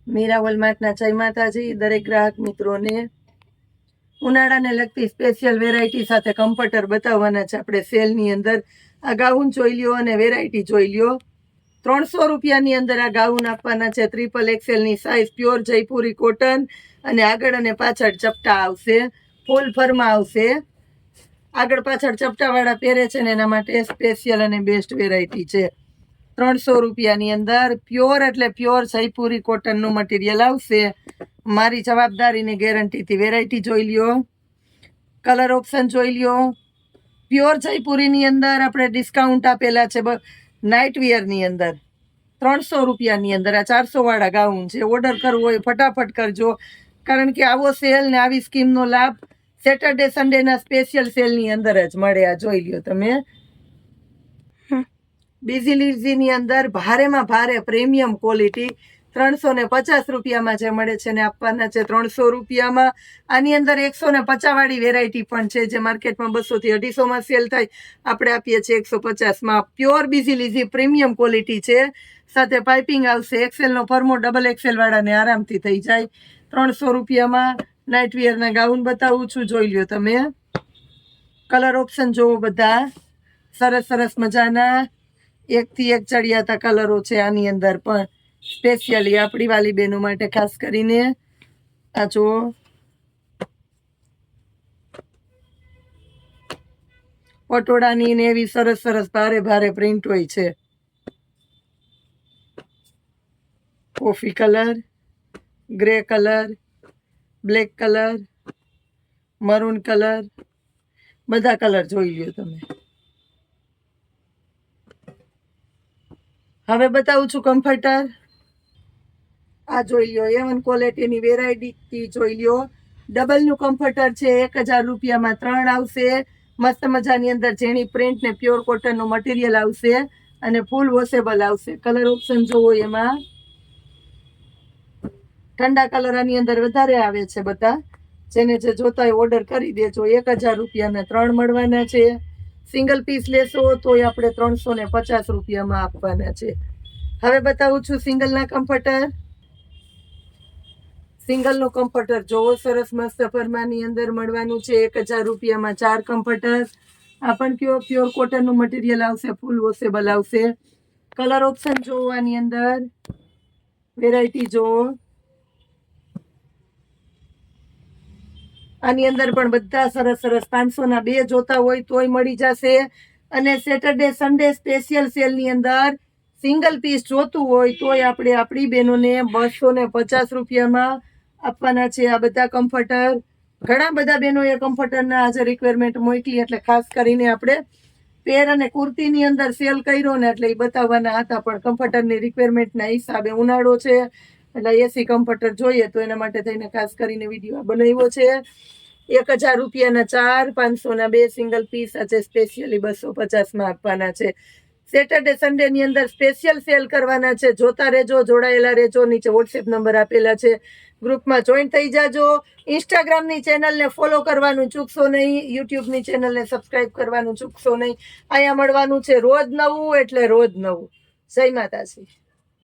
મીરા વોલમાર્ટના જય માતાજી દરેક ગ્રાહક મિત્રોને ઉનાળાને લગતી સ્પેશિયલ વેરાયટી સાથે કમ્ફર્ટર બતાવવાના છે આપણે સેલની અંદર. આ ગાઉન જોઈ લ્યો અને વેરાયટી જોઈ લ્યો. 300 રૂપિયાની અંદર આ ગાઉન આપવાના છે. ટ્રિપલ એક્સેલની સાઇઝ, પ્યોર જયપુરી કોટન અને આગળ અને પાછળ ચપટા આવશે, ફૂલ ફરમાં આવશે. આગળ પાછળ ચપટાવાળા પહેરે છે ને એના માટે સ્પેશિયલ અને બેસ્ટ વેરાયટી છે. 300 રૂપિયાની અંદર પ્યોર એટલે પ્યોર જયપુરી કોટનનું મટીરિયલ આવશે. મારી જવાબદારીની ગેરંટીથી વેરાયટી જોઈ લ્યો, કલર ઓપ્શન જોઈ લ્યો. પ્યોર જયપુરીની અંદર આપણે ડિસ્કાઉન્ટ આપેલા છે નાઇટ વિયરની અંદર 300 રૂપિયાની અંદર. આ 400 વાળા ગાઉન છે. ઓર્ડર કરવો હોય ફટાફટ કરજો, કારણ કે આવો સેલ ને આવી સ્કીમનો લાભ સેટરડે સન્ડેના સ્પેશિયલ સેલની અંદર જ મળે. આ જોઈ લ્યો તમે. બીઝીલીઝીની અંદર ભારેમાં ભારે પ્રીમિયમ ક્વોલિટી 350 રૂપિયામાં જે મળે છે ને આપવાના છે 300 રૂપિયામાં. આની અંદર 150 વાળી વેરાયટી પણ છે, જે માર્કેટમાં 200 થી 250 સેલ થાય, આપણે આપીએ છીએ 150માં. પ્યોર બીઝીલીઝી પ્રીમિયમ ક્વોલિટી છે, સાથે પાઇપિંગ આવશે. એક્સેલનો ફર્મો ડબલ એક્સેલ વાળાને આરામથી થઈ જાય. 300 રૂપિયામાં નાઇટ વિયરના ગાઉન બતાવું છું, જોઈ લ્યો તમે. કલર ઓપ્શન જોવો બધા સરસ સરસ મજાના, એકથી એક ચડિયાતા કલરો છે આની અંદર પણ. સ્પેશિયલી આપણી વાલી બહેનો માટે ખાસ કરીને આ જુઓ. પટોળાની ને એવી સરસ સરસ ભારે ભારે પ્રિન્ટ હોય છે. Coffee colour, grey colour, black colour, maroon colour, બધા કલર જોઈ લ્યો તમે. હવે બતાવું છું કમ્ફર્ટર. આ જોઈ લ્યો, A1 ક્વોલિટીની વેરાયટી જોઈ લ્યો. ડબલનું કમ્ફર્ટર છે. 1000 રૂપિયામાં 3 આવશે. મસ્ત મજાની અંદર ઝીણી પ્રિન્ટ ને પ્યોર કોટનનું મટીરિયલ આવશે અને ફૂલ વોશેબલ આવશે. કલર ઓપ્શન જોવો, એમાં ઠંડા કલર આની અંદર વધારે આવે છે બધા. જેને જે જોતા હોય ઓર્ડર કરી દેજો. 1000 રૂપિયાના 3 મળવાના છે. સિંગલ પીસ લેશો તોય આપણે 350 રૂપિયામાં આપવાના છે. હવે બતાવું છું સિંગલના કમ્ફર્ટર. સિંગલનું કમ્ફર્ટર જોવો, સરસ મસ્ત ફરમાની અંદર મળવાનું છે. 1000 રૂપિયામાં 4 કમ્ફર્ટર. આ પણ પ્યોર કોટનનું મટીરિયલ આવશે, ફૂલ વોશેબલ આવશે. કલર ઓપ્શન જોવો, આની અંદર વેરાયટી જોવો. આની અંદર પણ બધા સરસ સરસ 500ના 2 જોતા હોય તોય મળી જશે. અને સેટરડે સન્ડે સ્પેશિયલ સેલની અંદર સિંગલ પીસ જોતું હોય તોય આપણે આપણી બહેનોને 250 રૂપિયામાં આપવાના છે આ બધા કમ્ફર્ટર. ઘણા બધા બહેનોએ કમ્ફર્ટરના આજે રિક્વાયરમેન્ટ મોકલી, એટલે ખાસ કરીને આપણે પેર અને કુર્તીની અંદર સેલ કર્યો ને એટલે એ બતાવવાના હતા. પણ કમ્ફર્ટરની રિક્વાયરમેન્ટના હિસાબે ઉનાળો છે એટલે એસી કમ્ફર્ટર જોઈએ, તો એના માટે થઈને ખાસ કરીને વિડીયો બનાવ્યો છે. 1000 રૂપિયાના 4, 500ના 2 સિંગલ પીસ આજે સ્પેશિયલી 250માં આપવાના છે. સેટરડે સન્ડેની અંદર સ્પેશિયલ સેલ કરવાના છે. જોતા રહેજો, જોડાયેલા રહેજો. નીચે વોટ્સએપ નંબર આપેલા છે, ગ્રુપમાં જોઈન થઈ જાજો. ઇન્સ્ટાગ્રામની ચેનલને ફોલો કરવાનું ચૂકશો નહીં, યુટ્યુબની ચેનલને સબસ્ક્રાઈબ કરવાનું ચૂકશો નહીં. અહીંયા મળવાનું છે રોજ નવું, એટલે રોજ નવું. જય માતાજી.